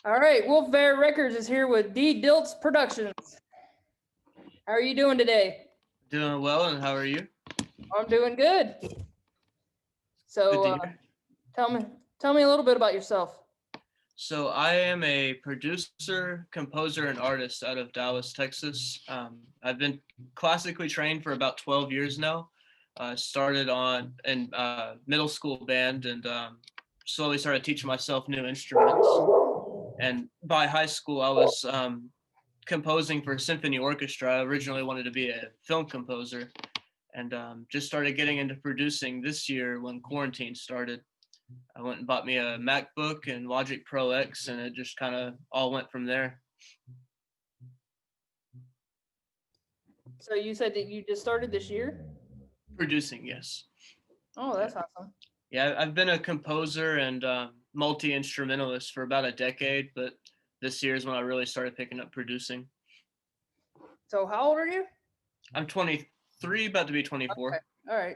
All right, Wolf Bear Records is here with Ddiltz Productions. How are you doing today? Doing well, and how are you? I'm doing good. Good So, to hear. tell me a little bit about yourself. So I am a producer, composer, and artist out of Dallas, Texas. I've been classically trained for about 12 years now. I started on in middle school band and slowly started teaching myself new instruments. And by high school, I was composing for symphony orchestra. I originally wanted to be a film composer, and just started getting into producing this year when quarantine started. I went and bought me a MacBook and Logic Pro X, and it just kind of all went from there. So you said that you just started this year? Producing, yes. Oh, that's awesome. Yeah, I've been a composer and multi-instrumentalist for about a decade, but this year is when I really started picking up producing. So how old are you? I'm 23, about to be 24. Okay. All right.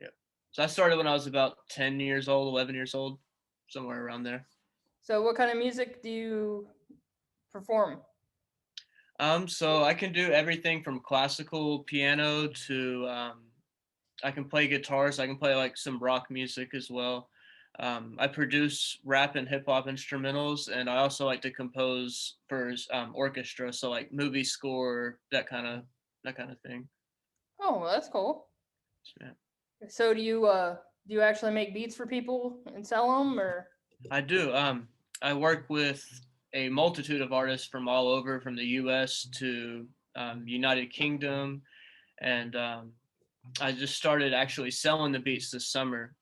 Yeah. So I started when I was about 10 years old, 11 years old, somewhere around there. So what kind of music do you perform? So I can do everything from classical piano to I can play guitar, so I can play like some rock music as well. I produce rap and hip hop instrumentals, and I also like to compose for orchestra, so like movie score, that kind of thing. Oh, well, that's cool. Yeah. So do you actually make beats for people and sell them, or? I do. I work with a multitude of artists from all over, from the U.S. to United Kingdom, and I just started actually selling the beats this summer.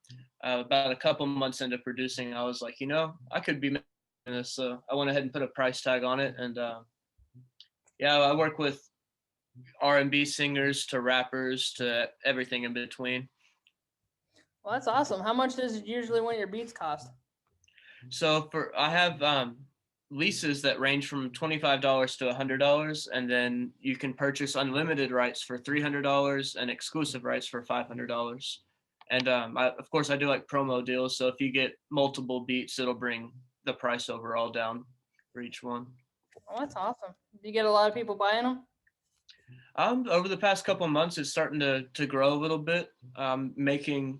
About a couple months into producing, I was like, I could be making this. So I went ahead and put a price tag on it, and yeah, I work with R&B singers to rappers to everything in between. Well, that's awesome. How much does usually one of your beats cost? So I have leases that range from $25 to $100, and then you can purchase unlimited rights for $300 and exclusive rights for $500. And of course, I do like promo deals. So if you get multiple beats, it'll bring the price overall down for each one. Oh, that's awesome. Do you get a lot of people buying them? Over the past couple of months, it's starting to grow a little bit. Making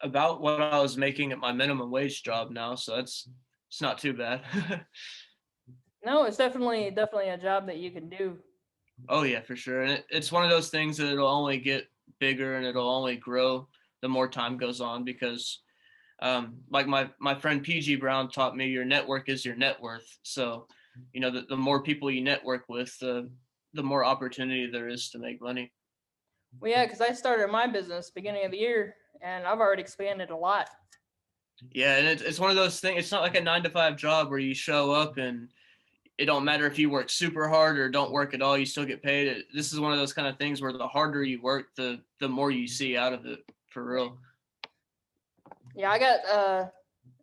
about what I was making at my minimum wage job now, so it's not too bad. No, it's definitely a job that you can do. Oh yeah, for sure. And it's one of those things that it'll only get bigger and it'll only grow the more time goes on because like my friend PG Brown taught me, your network is your net worth. So, the more people you network with, the more opportunity there is to make money. Well, yeah, because I started my business beginning of the year, and I've already expanded a lot. Yeah, and it's one of those things. It's not like a 9 to 5 job where you show up and it don't matter if you work super hard or don't work at all, you still get paid. This is one of those kind of things where the harder you work, the more you see out of it, for real. Yeah, I got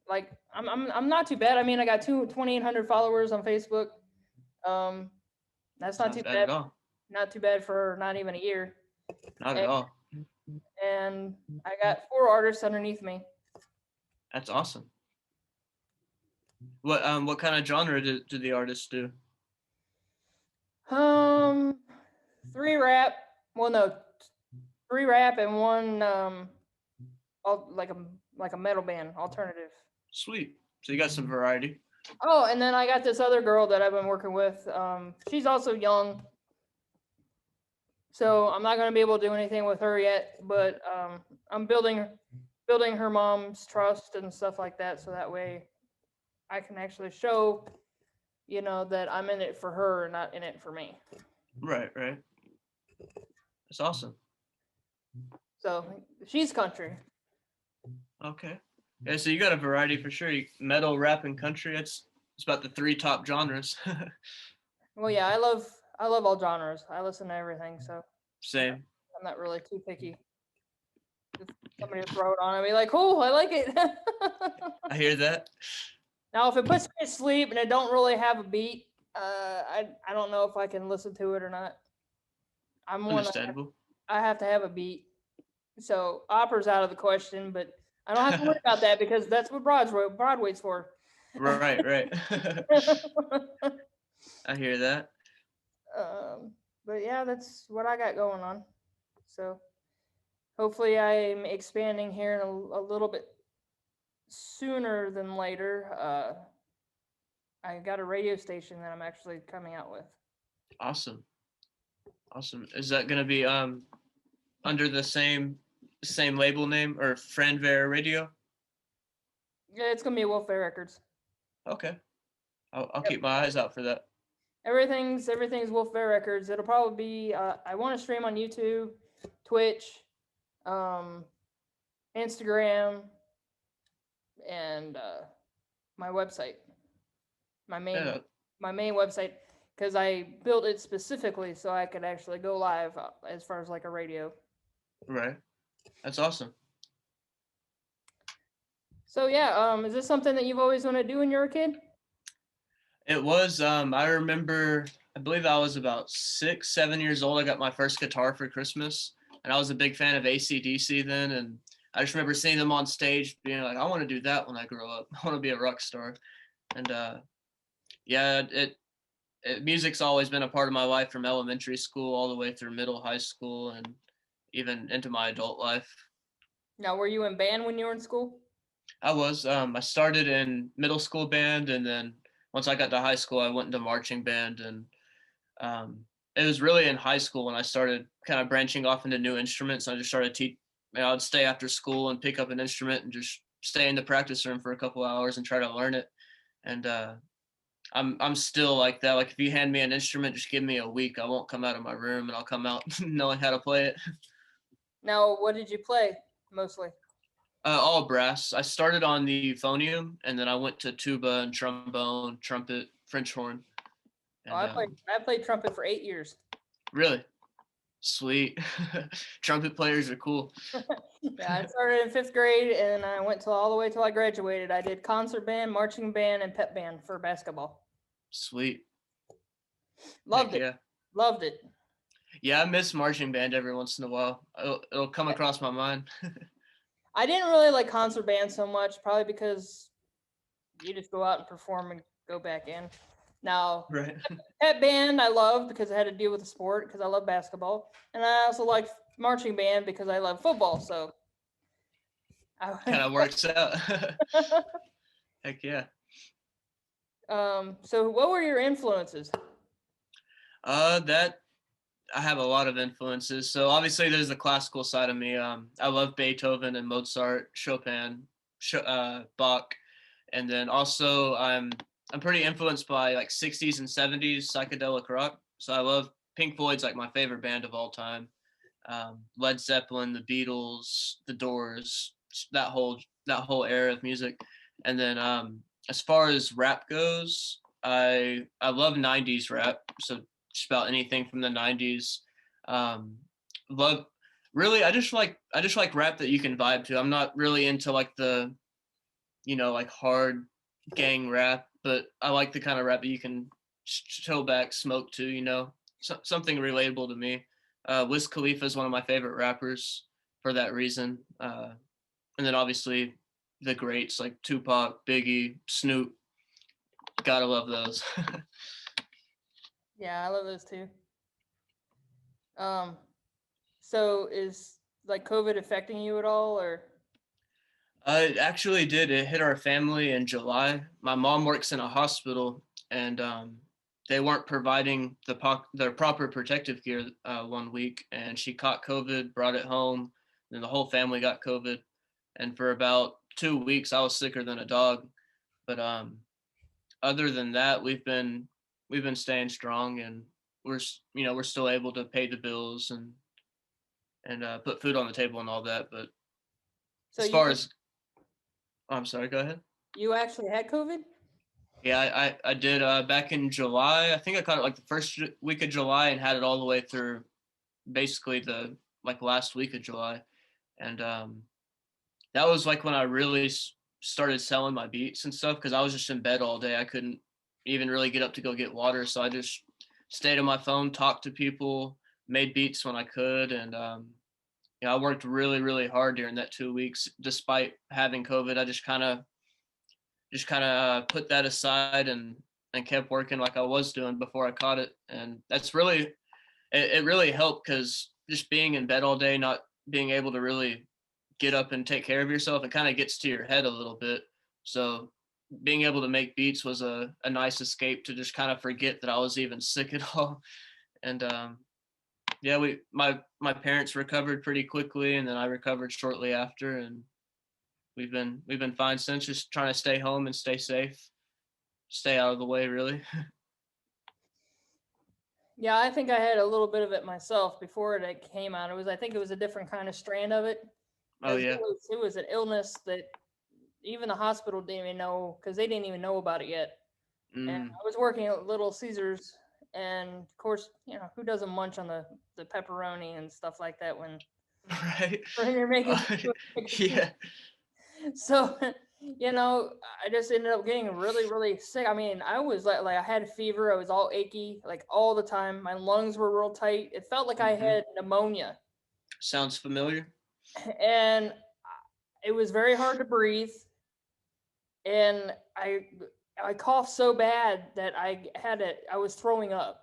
like I'm not too bad. I mean, I got 2,800 followers on Facebook. Um, that's not too Bad bad. at all. Not too bad for not even a year. Not at And, all. and I got 4 artists underneath me. That's awesome. What kind of genre do the artists do? Um, 3 rap. Well, no, 3 rap and one like a metal band alternative. Sweet. So you got some variety. Oh, and then I got this other girl that I've been working with. She's also young, so I'm not going to be able to do anything with her yet. But I'm building her mom's trust and stuff like that, so that way I can actually show, that I'm in it for her and not in it for me. Right. That's awesome. So she's country. Okay. Yeah, so you got a variety for sure. Metal, rap, and country. It's about the 3 top genres. Well, yeah, I love all genres. I listen to everything, so Same. I'm not really too picky. Just somebody to throw it on and be like, "Cool, I like it." I hear that. Now, if it puts me to sleep and it don't really have a beat, I don't know if I can listen to it or not. I'm one. Understandable. I have to have a beat. So opera's out of the question, but I don't have to worry about that because that's what Broadway's for. Right, right. I hear that. um, but yeah, that's what I got going on. So hopefully, I'm expanding here in a little bit sooner than later. I got a radio station that I'm actually coming out with. Awesome. Awesome. Is that gonna be under the same label name or Franvera Radio? Yeah, it's gonna be Welfare Records. Okay. I'll Yep. keep my eyes out for that. Everything's Wolfbear Records. It'll probably be. I want to stream on YouTube, Twitch, um, Instagram, and my website. My main Yeah, my main website, because I built it specifically so I could actually go live as far as like a radio. right. That's awesome. So yeah, is this something that you've always wanted to do when you were a kid? It was I remember I believe I was about 6, 7 years old. I got my first guitar for Christmas, and I was a big fan of AC/DC then, and I just remember seeing them on stage being like, I want to do that when I grow up. I want to be a rock star. And yeah, music's always been a part of my life from elementary school all the way through middle, high school, and even into my adult life. Now, were you in band when you were in school? I started in middle school band, and then once I got to high school, I went into marching band, and um, it was really in high school when I started kind of branching off into new instruments. I just started teach. I'd stay after school and pick up an instrument and just stay in the practice room for a couple hours and try to learn it. And I'm still like that. Like if you hand me an instrument, just give me a week. I won't come out of my room, and I'll come out knowing how to play it. Now, what did you play mostly? All brass. I started on the euphonium, and then I went to tuba and trombone, trumpet, French horn, Oh, and I played trumpet for 8 years. really sweet. Trumpet players are cool. Yeah, I started in 5th grade and I went till all the way till I graduated. I did concert band, marching band, and pep band for basketball. Sweet. Loved Heck it. yeah. Loved it. Yeah, I miss marching band every once in a while. It'll come across my mind. I didn't really like concert band so much, probably because you just go out and perform and go back in. Now, Right. pep band I loved because it had to deal with the sport because I love basketball, and I also liked marching band because I love football. So, Kind of works out. Heck yeah. so what were your influences? That I have a lot of influences. So obviously there's the classical side of me. I love Beethoven and Mozart, Chopin, Bach, and then also I'm pretty influenced by like 60s and 70s psychedelic rock. So I love Pink Floyd's like my favorite band of all time. Led Zeppelin, the Beatles, the Doors, that whole era of music. And then as far as rap goes, I love 90s rap. So just about anything from the 90s. Um, love really I just like rap that you can vibe to. I'm not really into like the like hard gang rap, but I like the kind of rap that you can chill back, smoke to, something relatable to me. Wiz Khalifa is one of my favorite rappers for that reason. And then obviously the greats like Tupac, Biggie, Snoop. Gotta love those. Yeah, I love those too. Um, so is like COVID affecting you at all, or? It actually did. It hit our family in July. My mom works in a hospital, and they weren't providing their proper protective gear one week, and she caught COVID, brought it home, and the whole family got COVID. And for about 2 weeks, I was sicker than a dog. But other than that, we've been staying strong, and we're still able to pay the bills and put food on the table and all that. But So as far as I'm sorry, go ahead. you actually had COVID? Yeah, I did back in July. I think I caught it like the first week of July and had it all the way through basically the like last week of July. And that was like when I really started selling my beats and stuff because I was just in bed all day. I couldn't even really get up to go get water, so I just stayed on my phone, talked to people, made beats when I could, and I worked really really hard during that 2 weeks despite having COVID. I just kind of just kind of put that aside and kept working like I was doing before I caught it. And that's really it really helped because just being in bed all day, not being able to really get up and take care of yourself, it kind of gets to your head a little bit. So being able to make beats was a nice escape to just kind of forget that I was even sick at all. And yeah, my parents recovered pretty quickly, and then I recovered shortly after, and we've been fine since. Just trying to stay home and stay safe, stay out of the way, really. Yeah, I think I had a little bit of it myself before it came out. I think it was a different kind of strand of it Oh because yeah. it was an illness that even the hospital didn't even know because they didn't even know about it yet. And Mm. I was working at Little Caesars, and of course, who doesn't munch on the pepperoni and stuff like that Right. when you're making Uh, food. yeah. So, I just ended up getting really, really sick. I mean, I was like I had a fever. I was all achy, like all the time. My lungs were real tight. It felt like I Hmm. had pneumonia, Sounds familiar. and it was very hard to breathe. And I coughed so bad that I was throwing up.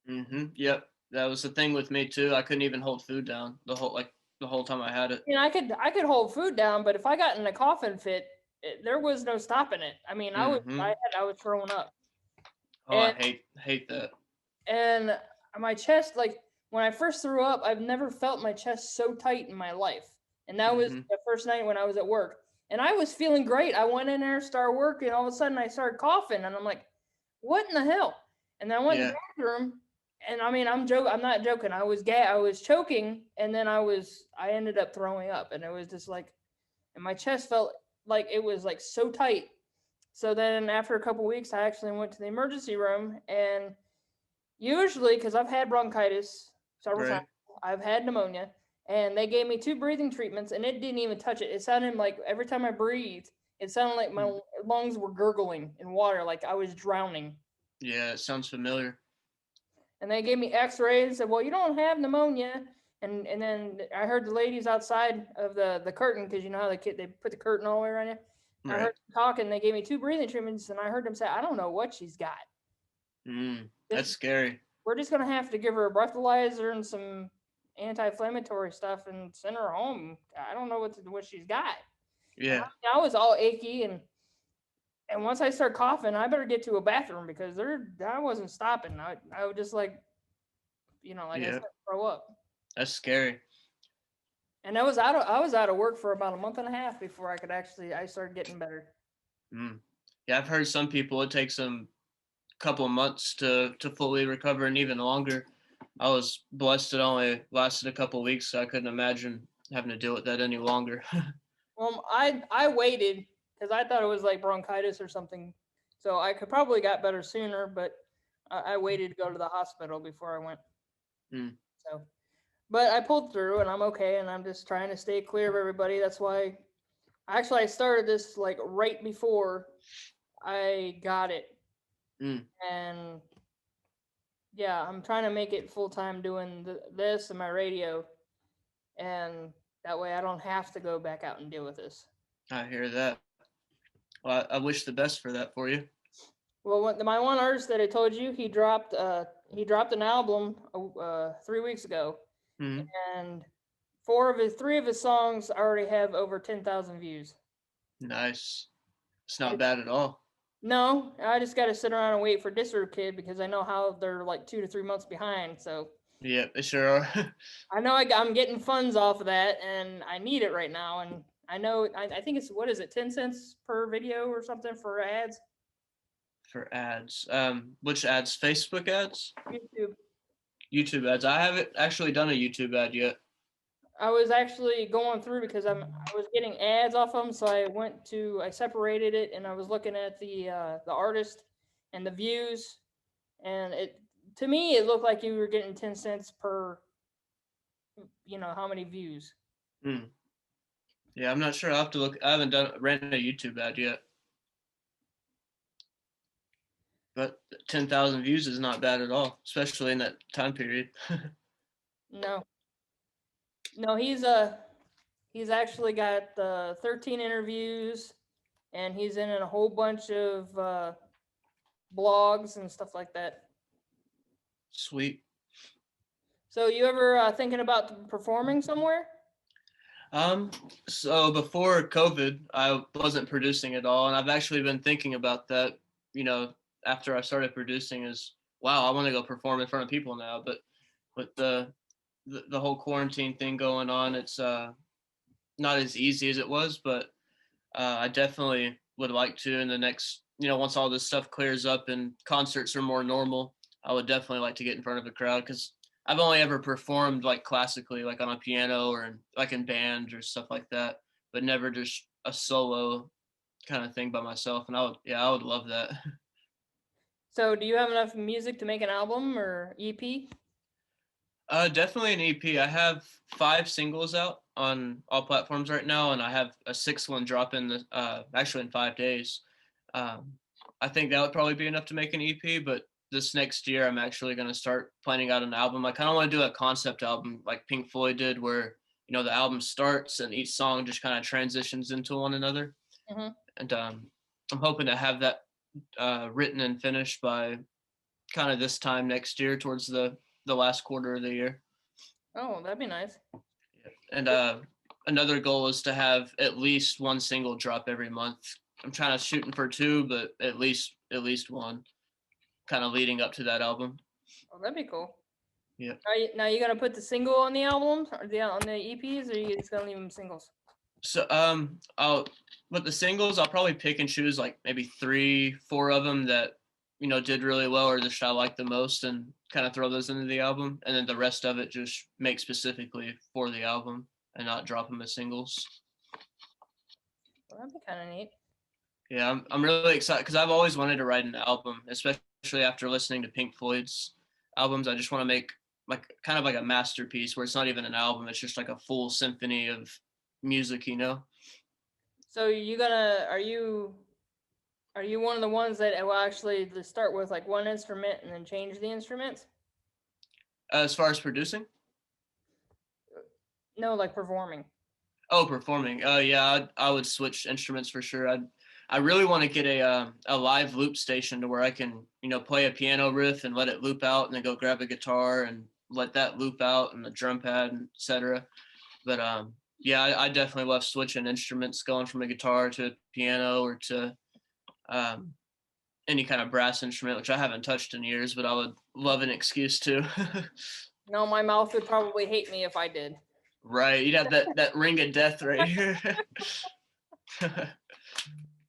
Yep. That was the thing with me too. I couldn't even hold food down the whole time I had it. I could hold food down, but if I got in a coughing fit, there was no stopping it. I mean, Hmm. I was throwing up, Oh, I and hate that. and my chest, like when I first threw up, I've never felt my chest so tight in my life, and that was Hmm. the first night when I was at work, and I was feeling great. I went in there, started working, and all of a sudden I started coughing, and I'm like, what in the hell? And then I went to the Yeah. bathroom, and I mean, I'm not joking. I was choking, and then I ended up throwing up, and it was just like, and my chest felt like it was like so tight. So then after a couple weeks, I actually went to the emergency room, and usually because I've had bronchitis several times, Right. I've had pneumonia, and they gave me two breathing treatments, and it didn't even touch it. It sounded like every time I breathed, it sounded like Mm. my lungs were gurgling in water, like I was drowning. Yeah, it sounds familiar. And they gave me X-rays. Said, "Well, you don't have pneumonia." And then I heard the ladies outside of the curtain because you know how they put the curtain all the way around you. I heard Right. them talking. They gave me two breathing treatments, and I heard them say, "I don't know what she's got. That's Just scary. we're just gonna have to give her a breathalyzer and some anti-inflammatory stuff and send her home. I don't know what she's got." And Yeah. I was all achy, and once I start coughing, I better get to a bathroom because I wasn't stopping. I would just like like I Yeah. said, throw up. That's scary. And I was out of work for about a month and a half before I started getting better. Mm. Yeah, I've heard some people it takes them a couple of months to fully recover and even longer. I was blessed it only lasted a couple of weeks, so I couldn't imagine having to deal with that any longer. Well, I waited because I thought it was like bronchitis or something, so I could probably got better sooner. But I waited to go to the hospital before I went. Mm. So, but I pulled through, and I'm okay, and I'm just trying to stay clear of everybody. That's why actually I started this like right before I got it, Mm. and yeah, I'm trying to make it full time doing this and my radio, and that way I don't have to go back out and deal with this. I hear that. Well, I wish the best for that for you. Well, my one artist that I told you, he dropped an album 3 weeks ago, Mm. and three of his songs already have over 10,000 views. Nice. It's not I, bad at all. no, I just got to sit around and wait for DistroKid because I know how they're like 2 to 3 months behind. So Yeah, they sure are. I know I'm getting funds off of that, and I need it right now. And I know I think it's what is it, 10 cents per video or something for ads? For ads. Which ads? Facebook ads? YouTube. YouTube ads. I haven't actually done a YouTube ad yet. I was actually going through because I was getting ads off them, so I separated it and I was looking at the artist and the views, and it to me it looked like you were getting 10 cents per how many views. Hmm. Yeah, I'm not sure. I'll have to look. I haven't ran a YouTube ad yet, but 10,000 views is not bad at all, especially in that time period. No, no, he's actually got 13 interviews and he's in a whole bunch of blogs and stuff like that. Sweet. So you ever thinking about performing somewhere? So before COVID, I wasn't producing at all, and I've actually been thinking about that, you know, after I started producing is, wow, I want to go perform in front of people now, but with the whole quarantine thing going on, it's not as easy as it was, but I definitely would like to in the next, once all this stuff clears up and concerts are more normal, I would definitely like to get in front of a crowd because I've only ever performed like classically, like on a piano or like in bands or stuff like that, but never just a solo kind of thing by myself. And I would love that. So do you have enough music to make an album or EP? Definitely an EP. I have 5 singles out on all platforms right now, and I have a sixth one dropping actually in 5 days. Um, I think that would probably be enough to make an EP, but this next year I'm actually going to start planning out an album. I kind of want to do a concept album like Pink Floyd did, where the album starts and each song just kind of transitions into one another. Mm-hmm. And I'm hoping to have that written and finished by kind of this time next year, towards the last quarter of the year. Oh, that'd be nice. And another goal is to have at least one single drop every month. I'm trying to shooting for 2, but at least one, kind of leading up to that album. Oh, that'd be cool. Yeah. Now you gonna put the single on the albums or on the EPs, or you just gonna leave them singles? So I'll with the singles, I'll probably pick and choose like maybe 3, 4 of them that did really well or that I like the most, and kind of throw those into the album, and then the rest of it just make specifically for the album and not drop them as singles. Well, that'd be kind of neat. Yeah, I'm really excited because I've always wanted to write an album, especially after listening to Pink Floyd's albums. I just want to make like kind of like a masterpiece where it's not even an album; it's just like a full symphony of music. So are you one of the ones that will actually start with like one instrument and then change the instruments? As far as producing, No, like performing. oh, performing. Yeah, I would switch instruments for sure. I really want to get a live loop station to where I can play a piano riff and let it loop out, and then go grab a guitar and let that loop out, and the drum pad, and etc. But yeah, I definitely love switching instruments, going from a guitar to a piano or to um, any kind of brass instrument, which I haven't touched in years, but I would love an excuse to. No, my mouth would probably hate me if I did. Right, you'd have that ring of death right here.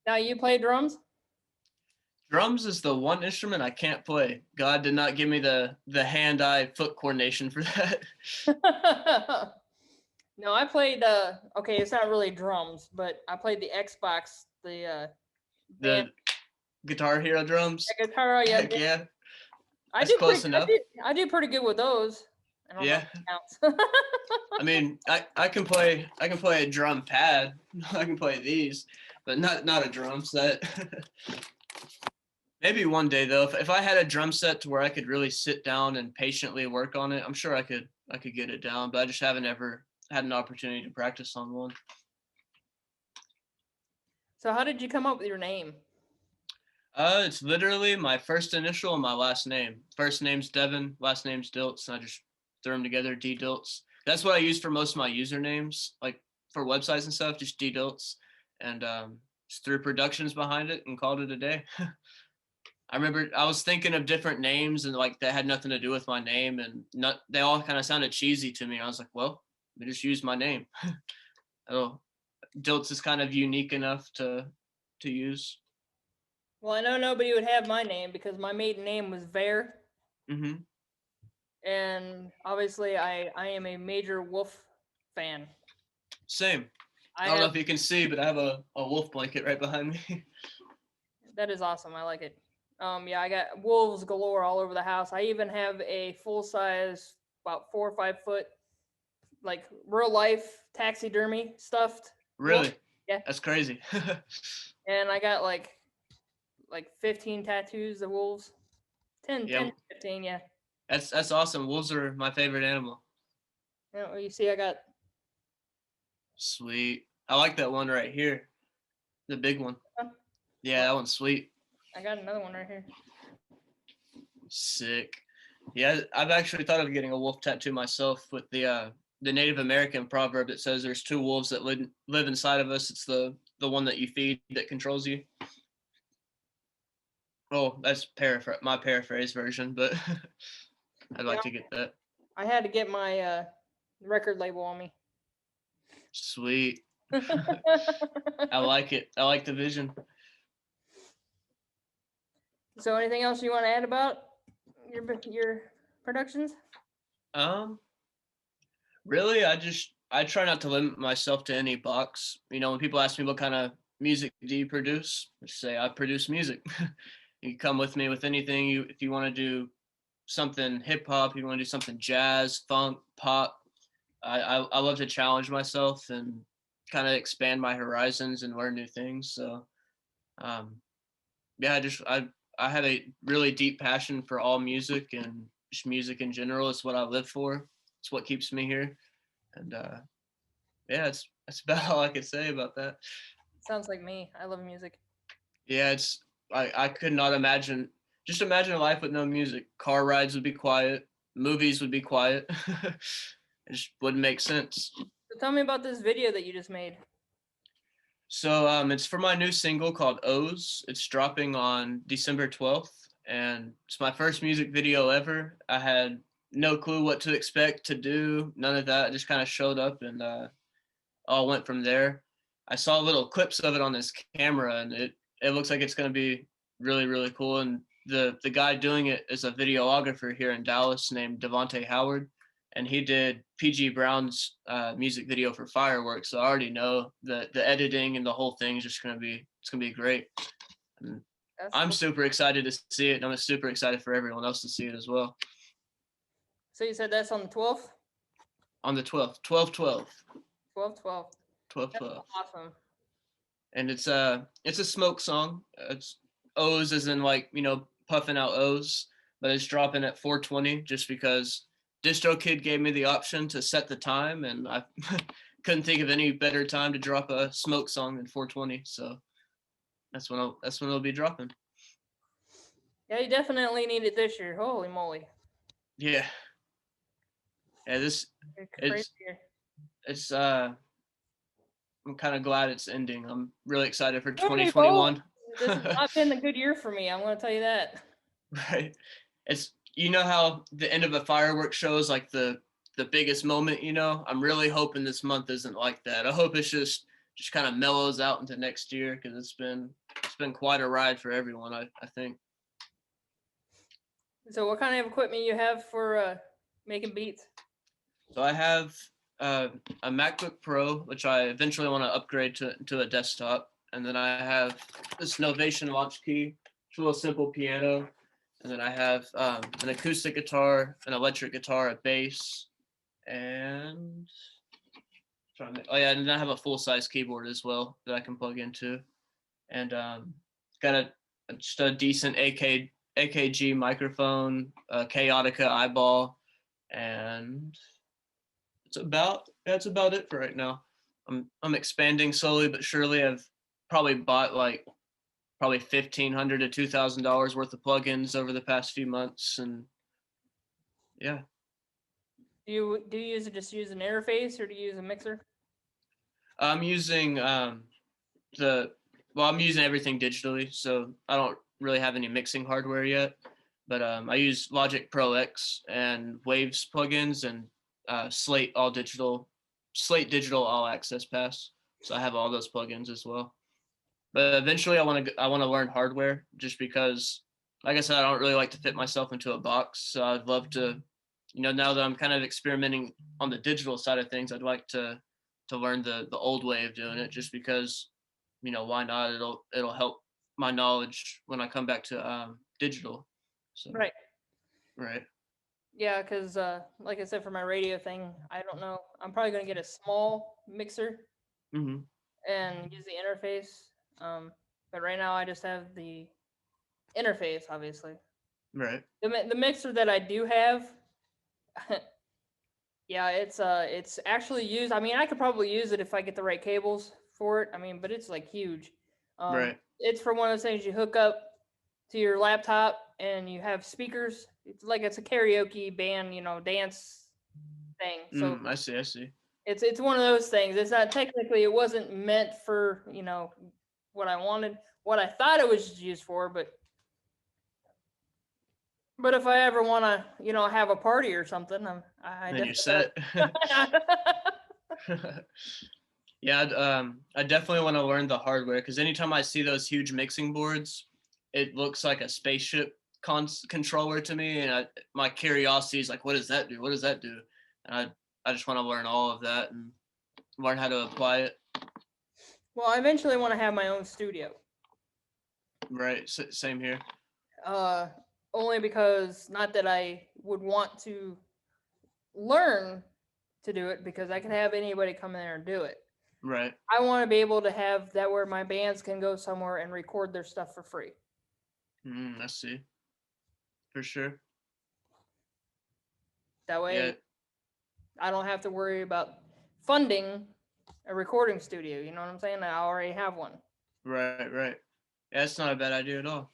Now you play drums? Drums is the one instrument I can't play. God did not give me the hand-eye foot coordination for that. No, I played okay, it's not really drums, but I played the Xbox, the band The Guitar Hero drums. guitar, yeah. Heck yeah, I that's do close pretty enough. I do pretty good with those. I don't know Yeah, if it counts. I mean, I can play a drum pad. I can play these, but not a drum set. Maybe one day though, if I had a drum set to where I could really sit down and patiently work on it, I'm sure I could get it down. But I just haven't ever had an opportunity to practice on one. So how did you come up with your name? It's literally my first initial and my last name. First name's Devin, last name's Ddiltz, and I just threw them together, Ddiltz. That's what I use for most of my usernames, like for websites and stuff, just Ddiltz, and just threw Productions behind it and called it a day. I remember I was thinking of different names and like that had nothing to do with my name, and they all kind of sounded cheesy to me. I was like, well, let me just use my name. Oh, Ddiltz is kind of unique enough to use. Well, I know nobody would have my name because my maiden name was Vare, Mm-hmm. and obviously I am a major Wolf fan. Same. I I don't know have if you can see, but I have a wolf blanket right behind me. That is awesome. I like it. Yeah, I got wolves galore all over the house. I even have a full size, about 4 or 5 foot, like real life taxidermy stuffed wolf. Really? Yeah, That's crazy. and I got like 15 tattoos of wolves. 10, Yeah, 10 15, yeah. that's awesome. Wolves are my favorite animal. You see, I got Sweet. I like that one right here. The big one. Huh? Yeah, that one's sweet. I got another one right here. Sick. Yeah, I've actually thought of getting a wolf tattoo myself with the Native American proverb that says there's two wolves that live inside of us. It's the one that you feed that controls you. Oh, that's my paraphrase version, but I'd Yeah, like to get that. I had to get my record label on me. Sweet. I like it. I like the vision. So, anything else you want to add about your productions? Um, Really, I try not to limit myself to any box. You know, when people ask me what kind of music do you produce, I just say I produce music. You can come with me with anything. If you want to do something hip hop, you want to do something jazz, funk, pop. I love to challenge myself and kind of expand my horizons and learn new things. So um, yeah, I have a really deep passion for all music and just music in general. It's what I live for. It's what keeps me here. And yeah, that's about all I could say about that. Sounds like me. I love music. Yeah, it's I could not imagine just imagine a life with no music. Car rides would be quiet, movies would be quiet. It just wouldn't make sense. So, tell me about this video that you just made. So it's for my new single called O's. It's dropping on December 12th, and it's my first music video ever. I had no clue what to expect to do, none of that. I just kind of showed up and all went from there. I saw little clips of it on this camera, and it looks like it's going to be really really cool. And the guy doing it is a videographer here in Dallas named Devonte Howard, and he did PG Brown's music video for Fireworks. So I already know that the editing and the whole thing is just going to be it's going to be great. And That's I'm cool. super excited to see it, and I'm super excited for everyone else to see it as well. So, you said that's on the 12th? On the 12th, 12/12, 12/12. That's 12/12. awesome. And it's a smoke song. It's O's as in like puffing out O's, but it's dropping at 4:20 just because DistroKid gave me the option to set the time, and I couldn't think of any better time to drop a smoke song than 4:20. So that's when it'll be dropping. Yeah, you definitely need it this year. Holy moly. Yeah, yeah. This It's crazy. it's it's I'm kind of glad it's ending. I'm really excited for Tell me both. 2021. This has not been a good year for me. I'm going to tell you that. Right. It's how the end of a fireworks show is like the biggest moment, I'm really hoping this month isn't like that. I hope it's just kind of mellows out into next year because it's been quite a ride for everyone, I think. So, what kind of equipment you have for making beats? So I have a MacBook Pro, which I eventually want to upgrade to a desktop, and then I have this Novation Launch Key, it's a little simple piano, and then I have an acoustic guitar, an electric guitar, a bass, and oh yeah, and then I have a full size keyboard as well that I can plug into, and got just a decent AKG microphone, a Chaotica eyeball, and that's about it for right now. I'm expanding slowly but surely. I've probably bought like probably $1,500 to $2,000 worth of plugins over the past few months, and yeah. Do you just use an interface or do you use a mixer? I'm using the I'm using everything digitally, so I don't really have any mixing hardware yet. But I use Logic Pro X and Waves plugins and Slate Digital All Access Pass. So I have all those plugins as well. But eventually, I want to learn hardware just because, like I said, I don't really like to fit myself into a box. So I'd love to, now that I'm kind of experimenting on the digital side of things, I'd like to learn the old way of doing it, just because, why not? It'll help my knowledge when I come back to digital. So Right. right. Yeah, because like I said, for my radio thing, I don't know. I'm probably going to get a small mixer Mm-hmm. and use the interface. But right now, I just have the interface, obviously. Right. The mixer that I do have, yeah, it's actually used. I mean, I could probably use it if I get the right cables for it. I mean, but it's like huge. Right. It's for one of those things you hook up to your laptop and you have speakers. It's like it's a karaoke band, dance thing. So I see. I see. it's one of those things. It's not technically, it wasn't meant for, what I wanted, what I thought it was used for, but if I ever want to, have a party or something, I Then you're definitely set. Yeah, I definitely want to learn the hardware because anytime I see those huge mixing boards, it looks like a spaceship controller to me, and my curiosity is like, what does that do? What does that do? And I just want to learn all of that and learn how to apply it. Well, I eventually want to have my own studio. Right, same here. Only because, not that I would want to learn to do it, because I can have anybody come in there and do it. Right. I want to be able to have that where my bands can go somewhere and record their stuff for free. I see. For sure. That way, Yeah. I don't have to worry about funding a recording studio. You know what I'm saying? I already have one. Right. Right. Yeah, that's not a bad idea at all.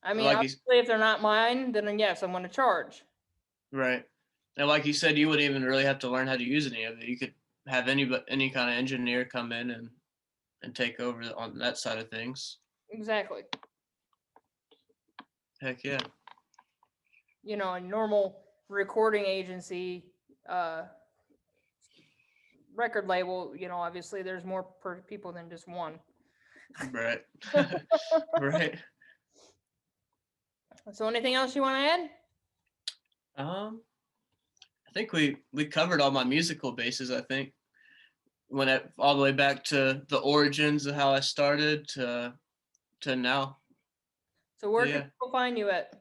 I mean, Like obviously, if they're not mine, then yes, I'm going to charge. right. And like you said, you wouldn't even really have to learn how to use any of it. You could have any kind of engineer come in and take over on that side of things. Exactly. Heck yeah. A normal recording agency, record label, obviously there's more people than just one. Right. Right. So anything else you want to add? I think we covered all my musical bases. I think went all the way back to the origins of how I started to now. So where can people find you at?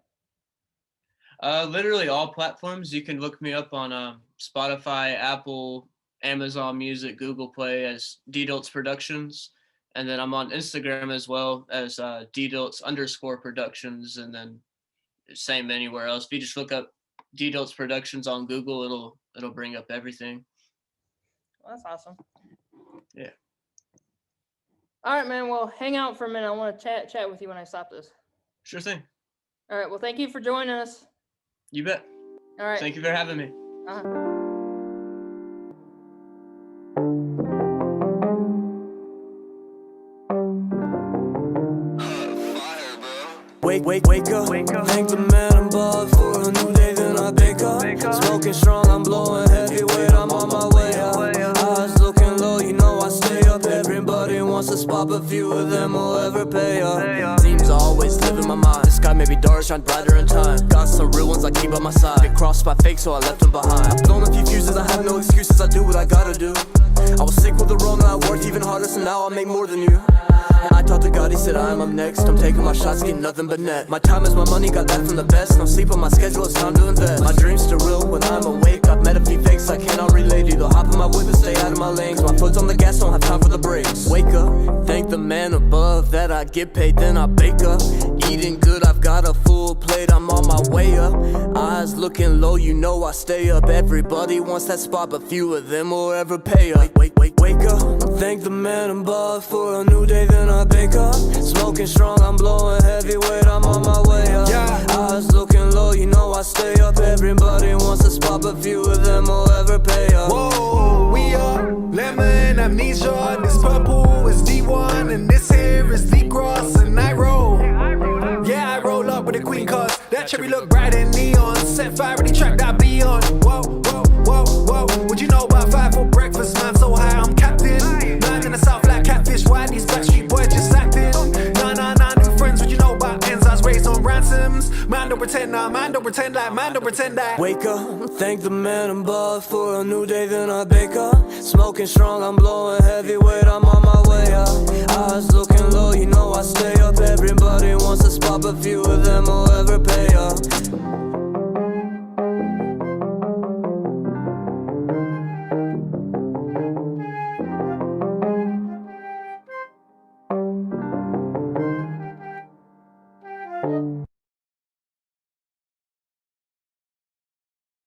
Literally all platforms. You can look me up on Spotify, Apple, Amazon Music, Google Play as Ddiltz Productions, and then I'm on Instagram as well as Ddiltz_Productions, and then same anywhere else. If you just look up Ddiltz Productions on Google, it'll bring up everything. Well, that's awesome. Yeah. All right, man. Well, hang out for a minute. I want to chat with you when I stop this. Sure thing. All right. Well, thank you for joining us. You bet. All right. Thank you for having me. Wake up, thank the man above for a new day, then I wake up. Smoking strong, I'm blowing heavyweight, I'm on my way up. Eyes looking low, I stay up. Everybody wants a spot, but few of them will ever pay up. Dreams always live in my mind. The sky may be dark, shine brighter in time. Got some real ones I keep on my side. They crossed by fake, so I left them behind. I've blown a few fuses, I have no excuses, I do what I gotta do. I was sick with the road and I worked even harder, so now I make more than you. I talked to God, he said I'm up next. I'm taking my shots, getting nothing but net. My time is my money, got that from the best. No sleep on my schedule, it's time to invest. My dreams still real when I'm awake. I've met a few fakes, I cannot relate. Either hop in my whip and stay out of my lanes. My foot's on the gas, don't have time for the brakes. Wake up, thank the man above that I get paid, then I bake up. Eating good, I've got a full plate, I'm on my way up. Eyes looking low, I stay up. Everybody wants that spot, but few of them will ever pay up. Wake up, thank the man above for a new day, then I wake up. Smoking strong, I'm blowing heavyweight, I'm on my way up. Eyes looking low, I stay up. Everybody wants a spot, but few of them will ever pay up. Whoa, we are lemon amnesia. This purple is D1, and this here is deep cross, and I roll. Yeah, I roll up with a queen cause that cherry look bright and neon. Set fire in the track that be on. Whoa, whoa, whoa, whoa. What you know about 5 for breakfast? Man, so high, I'm captain. 9 in the south like catfish. Why these backstreet boys just acting? Nah, new friends. What you know about ends? I was raised on ransoms. Man, don't pretend, nah, man, don't pretend like, man, don't pretend that. Wake up, thank the man above for a new day, then I wake up. Smoking strong, I'm blowing heavyweight, I'm on my way up. Eyes looking low, I stay up. Everybody wants a spot, but few of them will ever pay up.